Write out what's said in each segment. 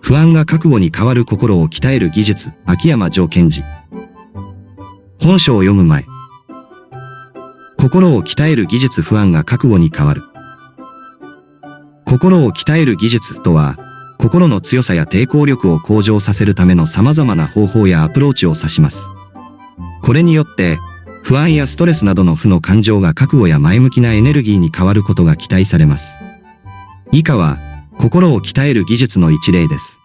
不安が覚悟に変わる心を鍛える技術、秋山城賢治。本書を読む前。心を鍛える技術、不安が覚悟に変わる。心を鍛える技術とは、心の強さや抵抗力を向上させるための様々な方法やアプローチを指します。これによって、不安やストレスなどの負の感情が覚悟や前向きなエネルギーに変わることが期待されます。以下は、心を鍛える技術の一例です。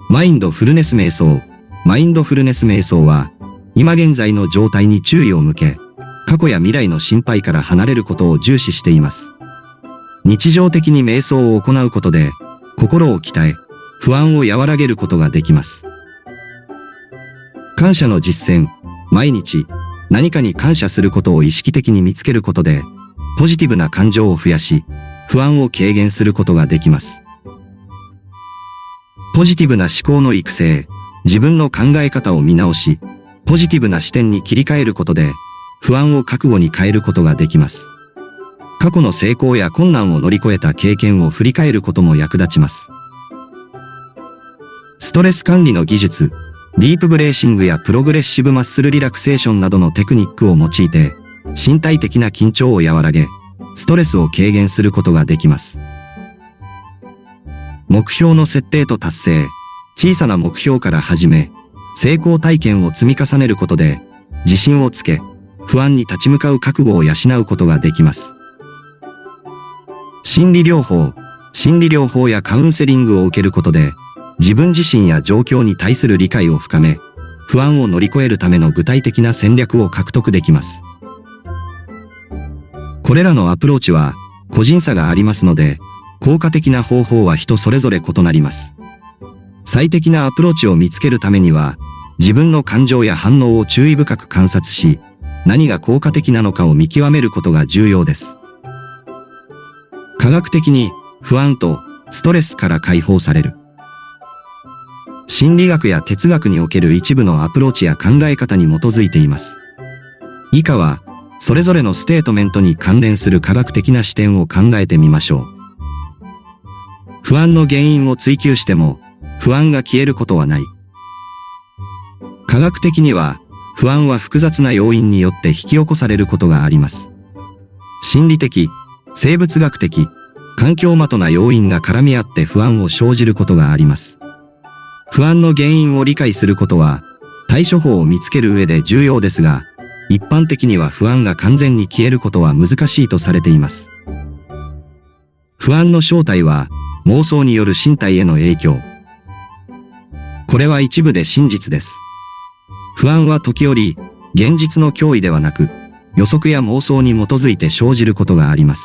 マインドフルネス瞑想。マインドフルネス瞑想は、今現在の状態に注意を向け、過去や未来の心配から離れることを重視しています。日常的に瞑想を行うことで、心を鍛え、不安を和らげることができます。感謝の実践。毎日、何かに感謝することを意識的に見つけることで、ポジティブな感情を増やし、不安を軽減することができます。ポジティブな思考の育成。自分の考え方を見直し、ポジティブな視点に切り替えることで、不安を覚悟に変えることができます。過去の成功や困難を乗り越えた経験を振り返ることも役立ちます。ストレス管理の技術、ディープブレーシングやプログレッシブマッスルリラクセーションなどのテクニックを用いて、身体的な緊張を和らげ、ストレスを軽減することができます。目標の設定と達成。小さな目標から始め、成功体験を積み重ねることで、自信をつけ、不安に立ち向かう覚悟を養うことができます。心理療法。心理療法やカウンセリングを受けることで、自分自身や状況に対する理解を深め、不安を乗り越えるための具体的な戦略を獲得できます。これらのアプローチは個人差がありますので、効果的な方法は人それぞれ異なります。最適なアプローチを見つけるためには、自分の感情や反応を注意深く観察し、何が効果的なのかを見極めることが重要です。科学的に不安とストレスから解放される。心理学や哲学における一部のアプローチや考え方に基づいています。以下は、それぞれのステートメントに関連する科学的な視点を考えてみましょう。不安の原因を追求しても、不安が消えることはない。科学的には、不安は複雑な要因によって引き起こされることがあります。心理的、生物学的、環境的な要因が絡み合って不安を生じることがあります。不安の原因を理解することは、対処法を見つける上で重要ですが、一般的には不安が完全に消えることは難しいとされています。不安の正体は、妄想による身体への影響。これは一部で真実です。不安は時折、現実の脅威ではなく、予測や妄想に基づいて生じることがあります。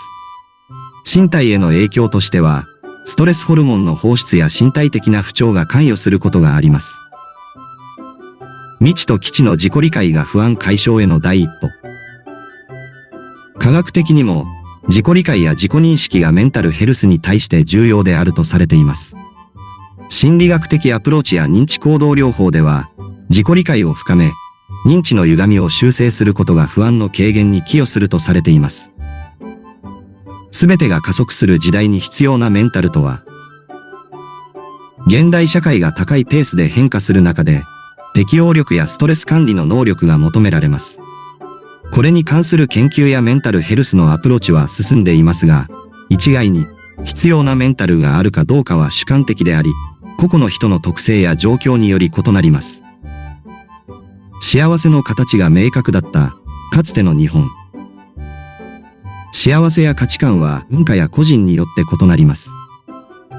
身体への影響としては、ストレスホルモンの放出や身体的な不調が関与することがあります。未知と基地の自己理解が不安解消への第一歩。科学的にも、自己理解や自己認識がメンタルヘルスに対して重要であるとされています。心理学的アプローチや認知行動療法では、自己理解を深め、認知の歪みを修正することが不安の軽減に寄与するとされています。すべてが加速する時代に必要なメンタルとは、現代社会が高いペースで変化する中で、適応力やストレス管理の能力が求められます。これに関する研究やメンタルヘルスのアプローチは進んでいますが、一概に必要なメンタルがあるかどうかは主観的であり、個々の人の特性や状況により異なります。幸せの形が明確だったかつての日本。幸せや価値観は文化や個人によって異なります。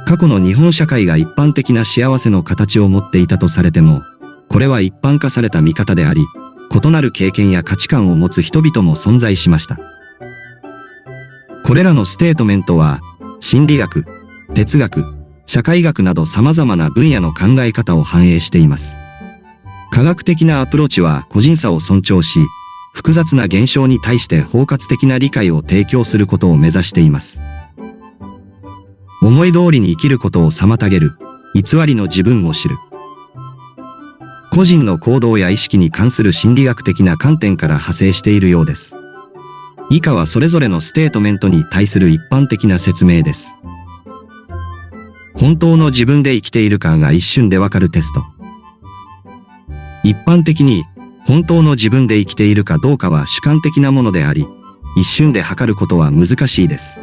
過去の日本社会が一般的な幸せの形を持っていたとされても、これは一般化された見方であり、異なる経験や価値観を持つ人々も存在しました。これらのステートメントは、心理学、哲学、社会学など様々な分野の考え方を反映しています。科学的なアプローチは個人差を尊重し、複雑な現象に対して包括的な理解を提供することを目指しています。思い通りに生きることを妨げる、偽りの自分を知る。個人の行動や意識に関する心理学的な観点から派生しているようです。以下はそれぞれのステートメントに対する一般的な説明です。本当の自分で生きているかが一瞬でわかるテスト。一般的に、本当の自分で生きているかどうかは主観的なものであり、一瞬で測ることは難しいです。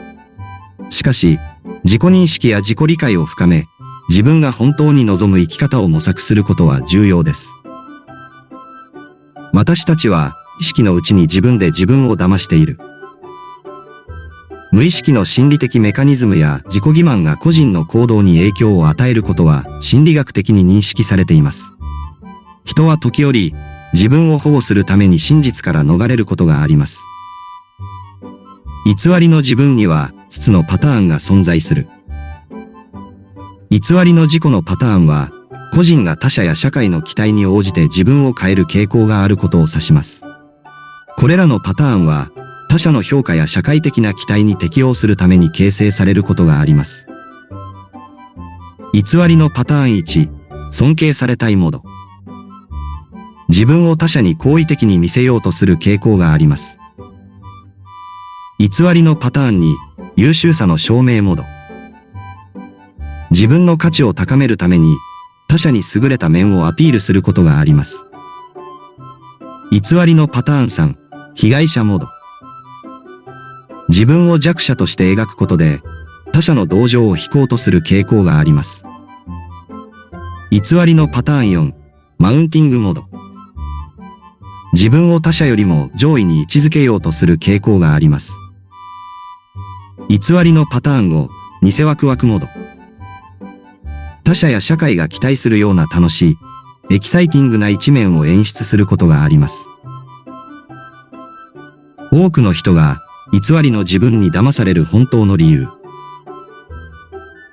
しかし、自己認識や自己理解を深め、自分が本当に望む生き方を模索することは重要です。私たちは、意識のうちに自分で自分を騙している。無意識の心理的メカニズムや自己欺瞞が個人の行動に影響を与えることは心理学的に認識されています。人は時折、自分を保護するために真実から逃れることがあります。偽りの自分には5つのパターンが存在する。偽りの自己のパターンは、個人が他者や社会の期待に応じて自分を変える傾向があることを指します。これらのパターンは、他者の評価や社会的な期待に適応するために形成されることがあります。偽りのパターン1、尊敬されたいモード。自分を他者に好意的に見せようとする傾向があります。偽りのパターン2、優秀さの証明モード。自分の価値を高めるために、他者に優れた面をアピールすることがあります。偽りのパターン3、被害者モード。自分を弱者として描くことで、他者の同情を引こうとする傾向があります。偽りのパターン4、マウンティングモード。自分を他者よりも上位に位置づけようとする傾向があります。偽りのパターン5、偽ワクワクモード。他者や社会が期待するような楽しい、エキサイティングな一面を演出することがあります。多くの人が偽りの自分に騙される本当の理由。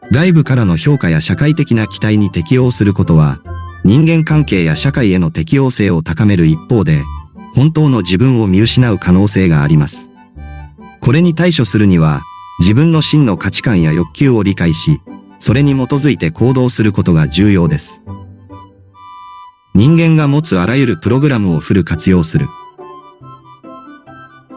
外部からの評価や社会的な期待に適応することは、人間関係や社会への適応性を高める一方で、本当の自分を見失う可能性があります。これに対処するには、自分の真の価値観や欲求を理解し、それに基づいて行動することが重要です。人間が持つあらゆるプログラムをフル活用する。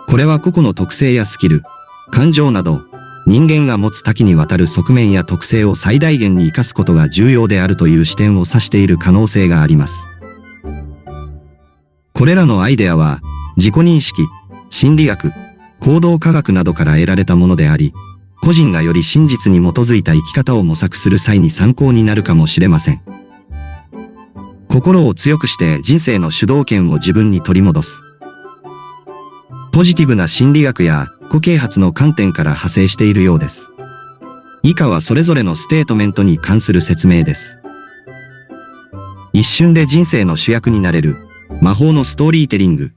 これは個々の特性やスキル、感情など、人間が持つ多岐にわたる側面や特性を最大限に活かすことが重要であるという視点を指している可能性があります。これらのアイデアは、自己認識、心理学、行動科学などから得られたものであり、個人がより真実に基づいた生き方を模索する際に参考になるかもしれません。心を強くして人生の主導権を自分に取り戻す。ポジティブな心理学や個啓発の観点から派生しているようです。以下はそれぞれのステートメントに関する説明です。一瞬で人生の主役になれる魔法のストーリーテリング。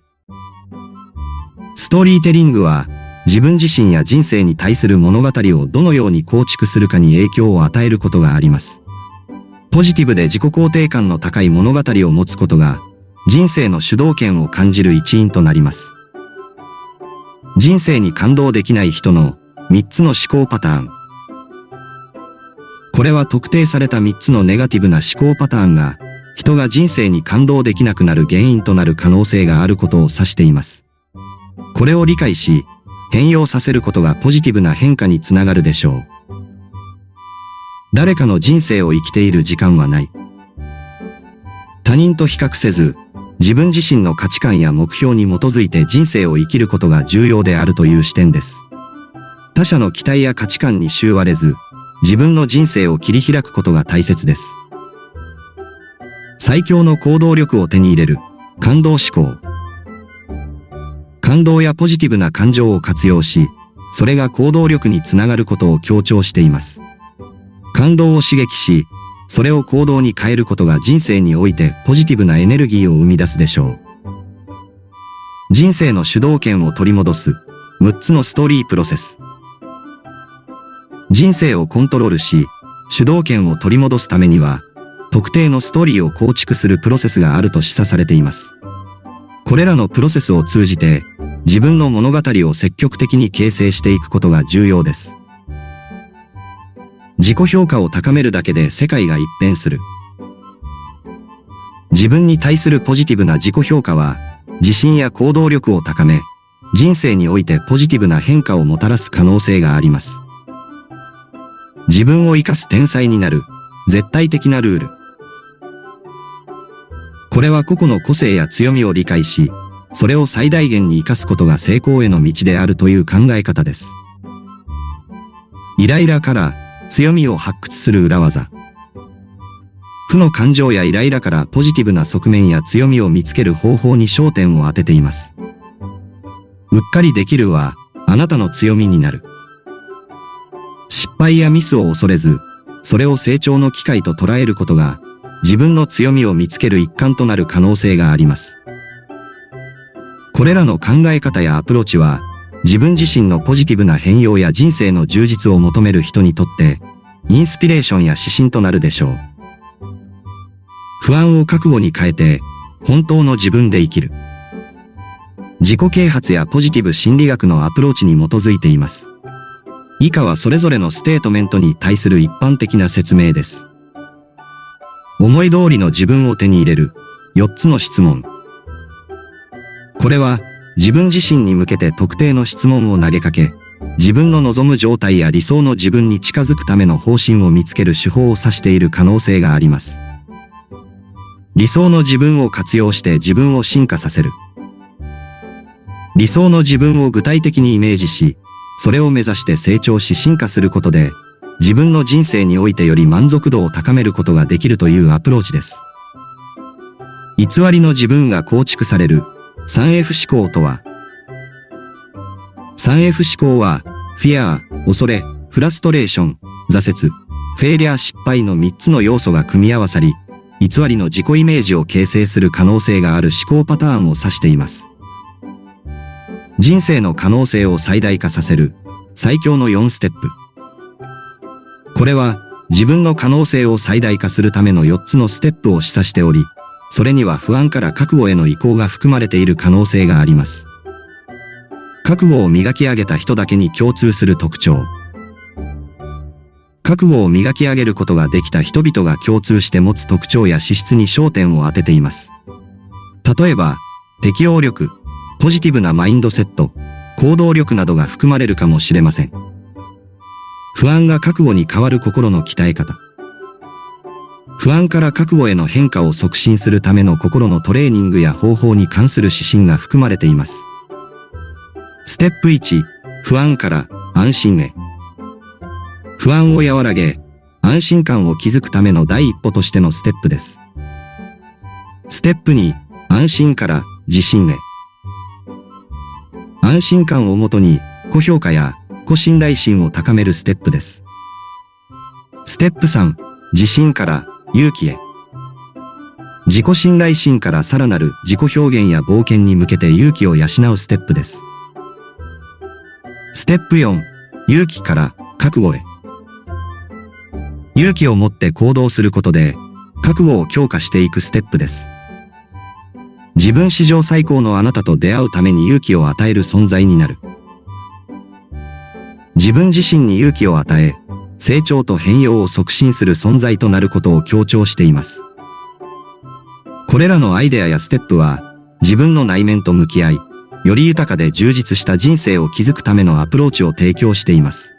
ストーリーテリングは自分自身や人生に対する物語をどのように構築するかに影響を与えることがあります。ポジティブで自己肯定感の高い物語を持つことが人生の主導権を感じる一因となります。人生に感動できない人の3つの思考パターン。これは特定された3つのネガティブな思考パターンが人が人生に感動できなくなる原因となる可能性があることを指しています。これを理解し、変容させることがポジティブな変化につながるでしょう。誰かの人生を生きている時間はない。他人と比較せず、自分自身の価値観や目標に基づいて人生を生きることが重要であるという視点です。他者の期待や価値観に縛られず、自分の人生を切り開くことが大切です。最強の行動力を手に入れる、感動思考。感動やポジティブな感情を活用し、それが行動力につながることを強調しています。感動を刺激し、それを行動に変えることが人生においてポジティブなエネルギーを生み出すでしょう。人生の主導権を取り戻す6つのストーリープロセス。人生をコントロールし、主導権を取り戻すためには、特定のストーリーを構築するプロセスがあると示唆されています。これらのプロセスを通じて、自分の物語を積極的に形成していくことが重要です。自己評価を高めるだけで世界が一変する。自分に対するポジティブな自己評価は、自信や行動力を高め、人生においてポジティブな変化をもたらす可能性があります。自分を生かす天才になる、絶対的なルール。これは個々の個性や強みを理解し、それを最大限に生かすことが成功への道であるという考え方です。イライラから強みを発掘する裏技。負の感情やイライラからポジティブな側面や強みを見つける方法に焦点を当てています。うっかりできるは、あなたの強みになる。失敗やミスを恐れず、それを成長の機会と捉えることが、自分の強みを見つける一環となる可能性があります。これらの考え方やアプローチは、自分自身のポジティブな変容や人生の充実を求める人にとって、インスピレーションや指針となるでしょう。不安を覚悟に変えて、本当の自分で生きる。自己啓発やポジティブ心理学のアプローチに基づいています。以下はそれぞれのステートメントに対する一般的な説明です。思い通りの自分を手に入れる4つの質問。これは自分自身に向けて特定の質問を投げかけ、自分の望む状態や理想の自分に近づくための方針を見つける手法を指している可能性があります。理想の自分を活用して自分を進化させる。理想の自分を具体的にイメージし、それを目指して成長し進化することで、自分の人生においてより満足度を高めることができるというアプローチです。偽りの自分が構築される 3F 思考とは 3F 思考は、フィア、恐れ、フラストレーション、挫折、フェイリア失敗の3つの要素が組み合わさり、偽りの自己イメージを形成する可能性がある思考パターンを指しています。人生の可能性を最大化させる最強の4ステップ。これは自分の可能性を最大化するための4つのステップを示唆しており、それには不安から覚悟への移行が含まれている可能性があります。覚悟を磨き上げた人だけに共通する特徴。覚悟を磨き上げることができた人々が共通して持つ特徴や資質に焦点を当てています。例えば、適応力、ポジティブなマインドセット、行動力などが含まれるかもしれません。不安が覚悟に変わる心の鍛え方。不安から覚悟への変化を促進するための心のトレーニングや方法に関する指針が含まれています。ステップ1、不安から安心へ。不安を和らげ、安心感を築くための第一歩としてのステップです。ステップ2、安心から自信へ。安心感をもとに、高評価や高信頼心を高めるステップです。ステップ3、自信から勇気へ。自己信頼心からさらなる自己表現や冒険に向けて勇気を養うステップです。ステップ4、勇気から覚悟へ。勇気を持って行動することで、覚悟を強化していくステップです。自分史上最高のあなたと出会うために勇気を与える存在になる。自分自身に勇気を与え、成長と変容を促進する存在となることを強調しています。これらのアイデアやステップは、自分の内面と向き合い、より豊かで充実した人生を築くためのアプローチを提供しています。